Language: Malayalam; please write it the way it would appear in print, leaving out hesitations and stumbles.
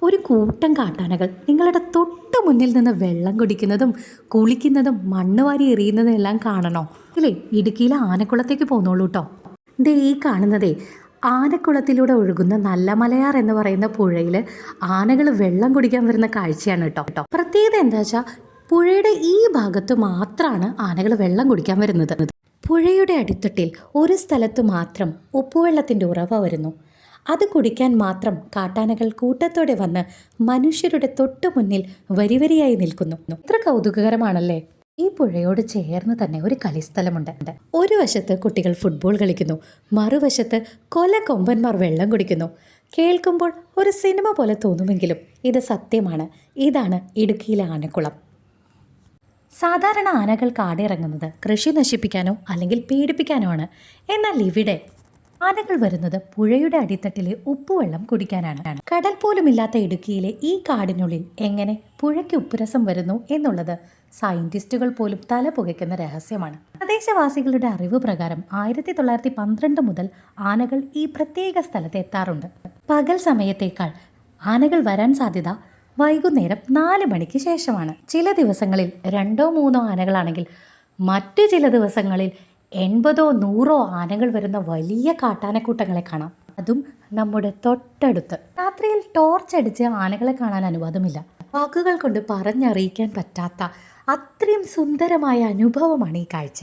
ഒരു കൂട്ടം കാട്ടാനകൾ നിങ്ങളുടെ തൊട്ട് മുന്നിൽ നിന്ന് വെള്ളം കുടിക്കുന്നതും കുളിക്കുന്നതും മണ്ണ് വാരി എറിയുന്നതും എല്ലാം കാണണോ? ഇല്ലേ, ഇടുക്കിയിലെ ആനക്കുളത്തേക്ക് പോന്നോളൂ കേട്ടോ. ദേ ഈ കാണുന്നതേ ആനക്കുളത്തിലൂടെ ഒഴുകുന്ന നല്ല മലയാർ എന്ന് പറയുന്ന പുഴയിൽ ആനകൾ വെള്ളം കുടിക്കാൻ വരുന്ന കാഴ്ചയാണ് കേട്ടോ. പ്രത്യേകത എന്താ വെച്ചാൽ പുഴയുടെ ഈ ഭാഗത്ത് മാത്രമാണ് ആനകൾ വെള്ളം കുടിക്കാൻ വരുന്നത്. പുഴയുടെ അടിത്തട്ടിൽ ഒരു സ്ഥലത്ത് മാത്രം ഉപ്പുവെള്ളത്തിൻ്റെ ഉറവ വരുന്നു. അത് കുടിക്കാൻ മാത്രം കാട്ടാനകൾ കൂട്ടത്തോടെ വന്ന് മനുഷ്യരുടെ തൊട്ടു മുന്നിൽ വരിവരിയായി നിൽക്കുന്നു. എത്ര കൗതുകകരമാണല്ലേ. ഈ പുഴയോട് ചേർന്ന് തന്നെ ഒരു കളിസ്ഥലമുണ്ട്. ഒരു വശത്ത് കുട്ടികൾ ഫുട്ബോൾ കളിക്കുന്നു, മറുവശത്ത് കൊമ്പന്മാർ വെള്ളം കുടിക്കുന്നു. കേൾക്കുമ്പോൾ ഒരു സിനിമ പോലെ തോന്നുമെങ്കിലും ഇത് സത്യമാണ്. ഇതാണ് ഇടുക്കിയിലെ ആനക്കുളം. സാധാരണ ആനകൾ കാടിറങ്ങുന്നത് കൃഷി നശിപ്പിക്കാനോ അല്ലെങ്കിൽ പീഡിപ്പിക്കാനോ ആണ്. എന്നാൽ ഇവിടെ ആനകൾ വരുന്നത് പുഴയുടെ അടിത്തട്ടിലെ ഉപ്പുവെള്ളം കുടിക്കാനാണ്. കടൽ പോലുമില്ലാത്ത ഇടുക്കിയിലെ ഈ കാടിനുള്ളിൽ എങ്ങനെ പുഴയ്ക്ക് ഉപ്പുരസം വരുന്നു എന്നുള്ളത് സയന്റിസ്റ്റുകൾ പോലും തല പുകയ്ക്കുന്ന രഹസ്യമാണ്. പ്രദേശവാസികളുടെ അറിവ് പ്രകാരം 1912 മുതൽ ആനകൾ ഈ പ്രത്യേക സ്ഥലത്ത് എത്താറുണ്ട്. പകൽ സമയത്തേക്കാൾ ആനകൾ വരാൻ സാധ്യത വൈകുന്നേരം 4 മണിക്ക് ശേഷമാണ്. ചില ദിവസങ്ങളിൽ 2-3 ആനകളാണെങ്കിൽ മറ്റു ചില ദിവസങ്ങളിൽ 80-100 ആനകൾ വരുന്ന വലിയ കാട്ടാനക്കൂട്ടങ്ങളെ കാണാം. അതും നമ്മുടെ തൊട്ടടുത്ത്. രാത്രിയിൽ ടോർച്ച് അടിച്ച് ആനകളെ കാണാൻ അനുവാദമില്ല. വാക്കുകൾ കൊണ്ട് പറഞ്ഞറിയിക്കാൻ പറ്റാത്ത അത്രയും സുന്ദരമായ അനുഭവമാണ് ഈ കാഴ്ച.